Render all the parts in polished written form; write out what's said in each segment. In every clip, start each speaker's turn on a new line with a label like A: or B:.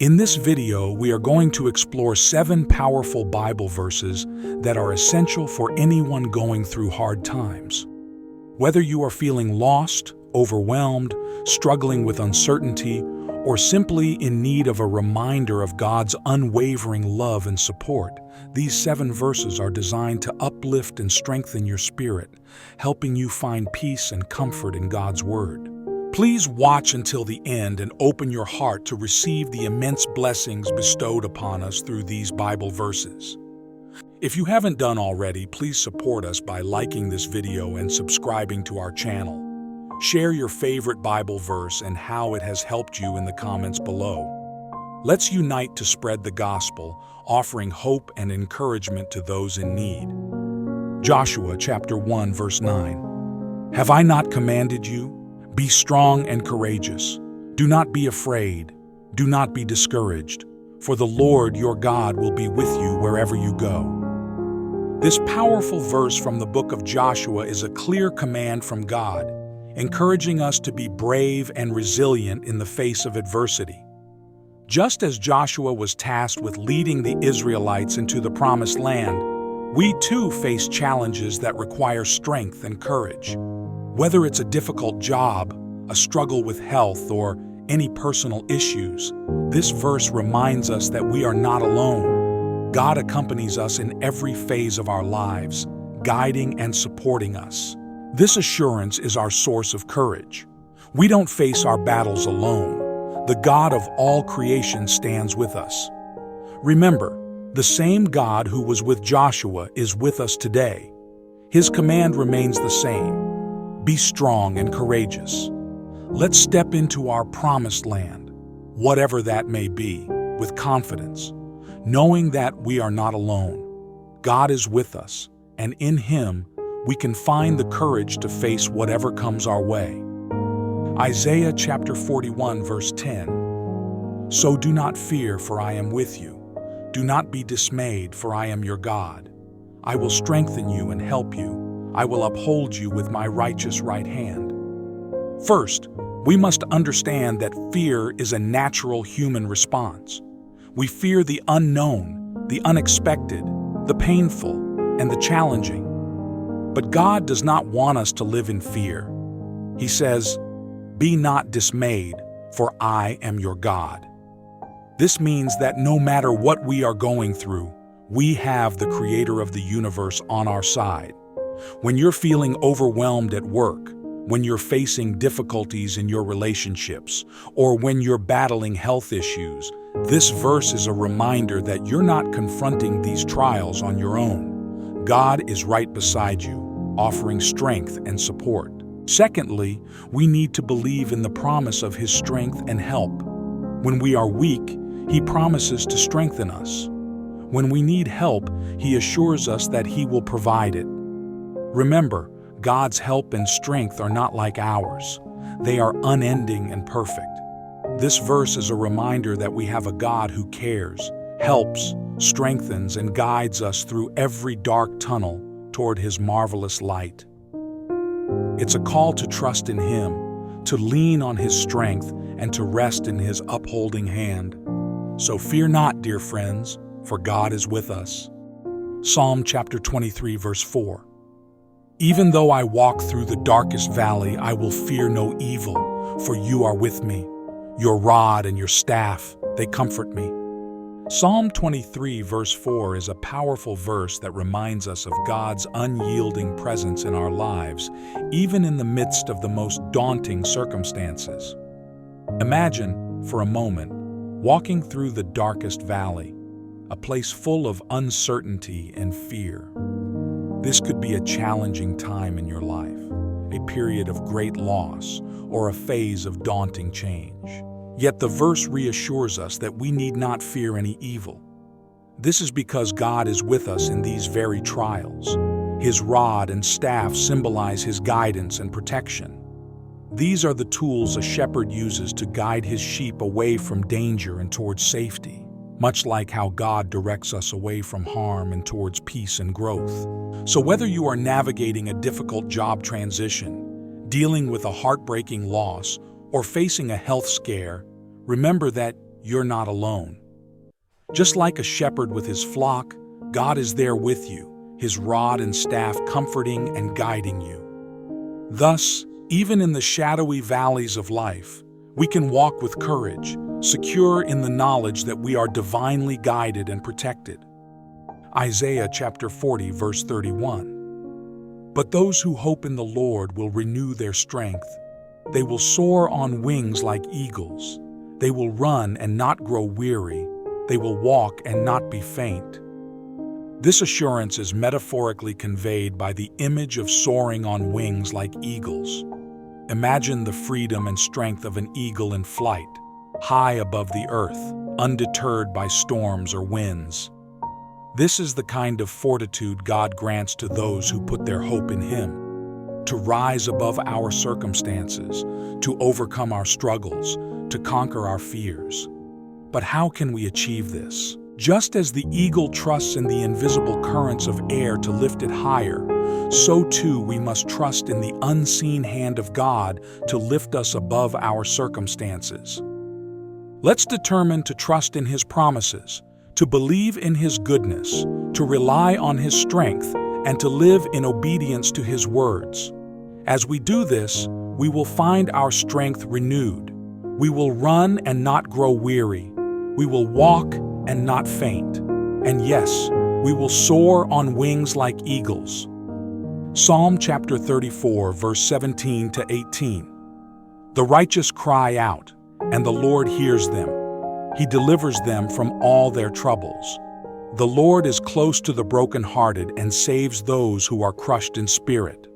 A: In this video, we are going to explore 7 powerful Bible verses that are essential for anyone going through hard times. Whether you are feeling lost, overwhelmed, struggling with uncertainty, or simply in need of a reminder of God's unwavering love and support, these 7 verses are designed to uplift and strengthen your spirit, helping you find peace and comfort in God's Word. Please watch until the end and open your heart to receive the immense blessings bestowed upon us through these Bible verses. If you haven't done already, please support us by liking this video and subscribing to our channel. Share your favorite Bible verse and how it has helped you in the comments below. Let's unite to spread the gospel, offering hope and encouragement to those in need. Joshua chapter 1 verse 9. Have I not commanded you? Be strong and courageous. Do not be afraid. Do not be discouraged, for the Lord your God will be with you wherever you go. This powerful verse from the book of Joshua is a clear command from God, encouraging us to be brave and resilient in the face of adversity. Just as Joshua was tasked with leading the Israelites into the promised land, we too face challenges that require strength and courage. Whether it's a difficult job, a struggle with health, or any personal issues, this verse reminds us that we are not alone. God accompanies us in every phase of our lives, guiding and supporting us. This assurance is our source of courage. We don't face our battles alone. The God of all creation stands with us. Remember, the same God who was with Joshua is with us today. His command remains the same. Be strong and courageous. Let's step into our promised land, whatever that may be, with confidence, knowing that we are not alone. God is with us, and in Him, we can find the courage to face whatever comes our way. Isaiah chapter 41 verse 10. So do not fear, for I am with you. Do not be dismayed, for I am your God. I will strengthen you and help you. I will uphold you with my righteous right hand. First, we must understand that fear is a natural human response. We fear the unknown, the unexpected, the painful, and the challenging. But God does not want us to live in fear. He says, "Be not dismayed, for I am your God." This means that no matter what we are going through, we have the Creator of the universe on our side. When you're feeling overwhelmed at work, when you're facing difficulties in your relationships, or when you're battling health issues, this verse is a reminder that you're not confronting these trials on your own. God is right beside you, offering strength and support. Secondly, we need to believe in the promise of His strength and help. When we are weak, He promises to strengthen us. When we need help, He assures us that He will provide it. Remember, God's help and strength are not like ours. They are unending and perfect. This verse is a reminder that we have a God who cares, helps, strengthens, and guides us through every dark tunnel toward His marvelous light. It's a call to trust in Him, to lean on His strength, and to rest in His upholding hand. So fear not, dear friends, for God is with us. Psalm chapter 23 verse 4. Even though I walk through the darkest valley, I will fear no evil, for you are with me. Your rod and your staff, they comfort me. Psalm 23 verse 4 is a powerful verse that reminds us of God's unyielding presence in our lives, even in the midst of the most daunting circumstances. Imagine, for a moment, walking through the darkest valley, a place full of uncertainty and fear. This could be a challenging time in your life, a period of great loss, or a phase of daunting change. Yet the verse reassures us that we need not fear any evil. This is because God is with us in these very trials. His rod and staff symbolize His guidance and protection. These are the tools a shepherd uses to guide his sheep away from danger and towards safety, much like how God directs us away from harm and towards peace and growth. So whether you are navigating a difficult job transition, dealing with a heartbreaking loss, or facing a health scare, remember that you're not alone. Just like a shepherd with his flock, God is there with you, his rod and staff comforting and guiding you. Thus, even in the shadowy valleys of life, we can walk with courage, secure in the knowledge that we are divinely guided and protected. Isaiah chapter 40, verse 31. But those who hope in the Lord will renew their strength. They will soar on wings like eagles. They will run and not grow weary. They will walk and not be faint. This assurance is metaphorically conveyed by the image of soaring on wings like eagles. Imagine the freedom and strength of an eagle in flight, high above the earth, undeterred by storms or winds. This is the kind of fortitude God grants to those who put their hope in Him, to rise above our circumstances, to overcome our struggles, to conquer our fears. But how can we achieve this? Just as the eagle trusts in the invisible currents of air to lift it higher, so too we must trust in the unseen hand of God to lift us above our circumstances. Let's determine to trust in His promises, to believe in His goodness, to rely on His strength, and to live in obedience to His words. As we do this, we will find our strength renewed. We will run and not grow weary. We will walk and not faint. And yes, we will soar on wings like eagles. Psalm chapter 34, verse 17 to 18. The righteous cry out, and the Lord hears them. He delivers them from all their troubles. The Lord is close to the brokenhearted and saves those who are crushed in spirit.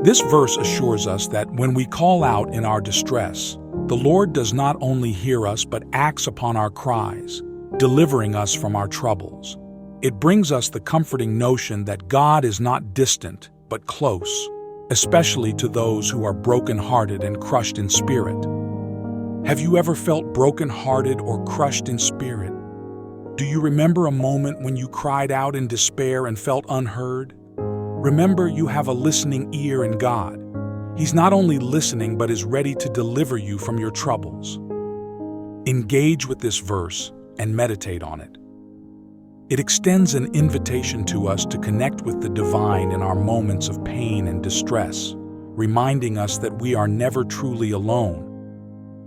A: This verse assures us that when we call out in our distress, the Lord does not only hear us but acts upon our cries, delivering us from our troubles. It brings us the comforting notion that God is not distant but close, especially to those who are brokenhearted and crushed in spirit. Have you ever felt brokenhearted or crushed in spirit? Do you remember a moment when you cried out in despair and felt unheard? Remember, you have a listening ear in God. He's not only listening but is ready to deliver you from your troubles. Engage with this verse and meditate on it. It extends an invitation to us to connect with the divine in our moments of pain and distress, reminding us that we are never truly alone.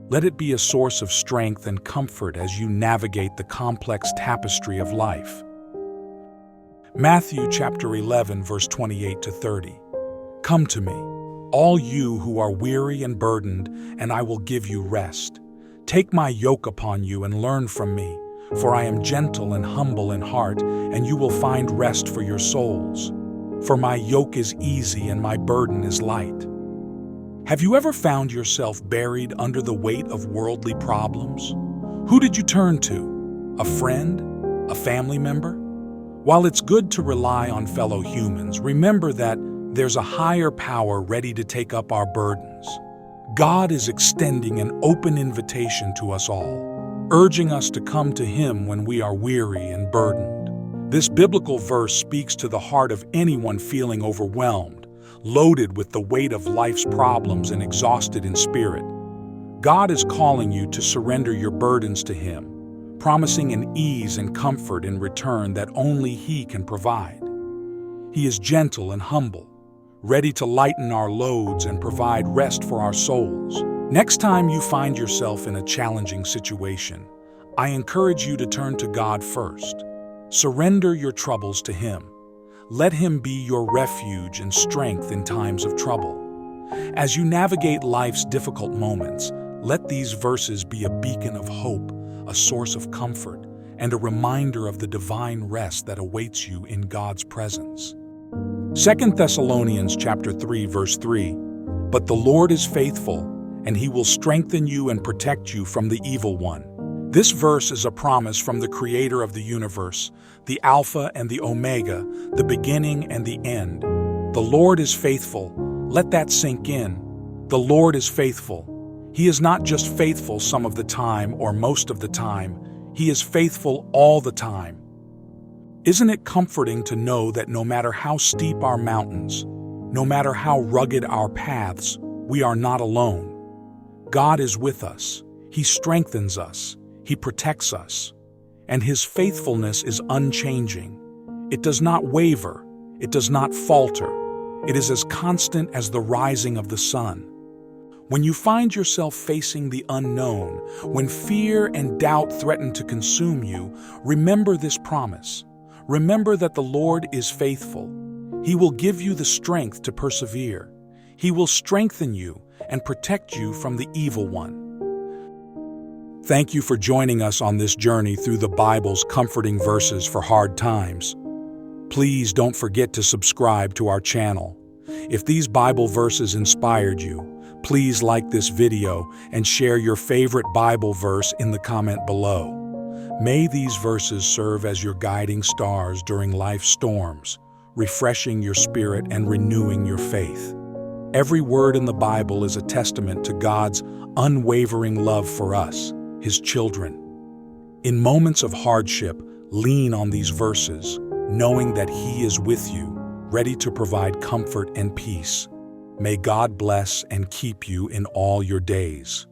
A: Let it be a source of strength and comfort as you navigate the complex tapestry of life. Matthew chapter 11, verse 28 to 30. Come to me, all you who are weary and burdened, and I will give you rest. Take my yoke upon you and learn from me, for I am gentle and humble in heart, and you will find rest for your souls. For my yoke is easy and my burden is light. Have you ever found yourself buried under the weight of worldly problems? Who did you turn to? A friend? A family member? While it's good to rely on fellow humans, remember that there's a higher power ready to take up our burdens. God is extending an open invitation to us all, urging us to come to Him when we are weary and burdened. This biblical verse speaks to the heart of anyone feeling overwhelmed, loaded with the weight of life's problems and exhausted in spirit. God is calling you to surrender your burdens to Him, promising an ease and comfort in return that only He can provide. He is gentle and humble, ready to lighten our loads and provide rest for our souls. Next time you find yourself in a challenging situation, I encourage you to turn to God first. Surrender your troubles to Him. Let Him be your refuge and strength in times of trouble. As you navigate life's difficult moments, let these verses be a beacon of hope, a source of comfort, and a reminder of the divine rest that awaits you in God's presence. 2 Thessalonians chapter 3, verse 3. But the Lord is faithful, and He will strengthen you and protect you from the evil one. This verse is a promise from the Creator of the universe, the Alpha and the Omega, the beginning and the end. The Lord is faithful. Let that sink in. The Lord is faithful. He is not just faithful some of the time or most of the time. He is faithful all the time. Isn't it comforting to know that no matter how steep our mountains, no matter how rugged our paths, we are not alone? God is with us. He strengthens us. He protects us, and His faithfulness is unchanging. It does not waver, it does not falter. It is as constant as the rising of the sun. When you find yourself facing the unknown, when fear and doubt threaten to consume you, remember this promise. Remember that the Lord is faithful. He will give you the strength to persevere. He will strengthen you and protect you from the evil one. Thank you for joining us on this journey through the Bible's comforting verses for hard times. Please don't forget to subscribe to our channel. If these Bible verses inspired you, please like this video and share your favorite Bible verse in the comment below. May these verses serve as your guiding stars during life's storms, refreshing your spirit and renewing your faith. Every word in the Bible is a testament to God's unwavering love for us, His children. In moments of hardship, lean on these verses, knowing that He is with you, ready to provide comfort and peace. May God bless and keep you in all your days.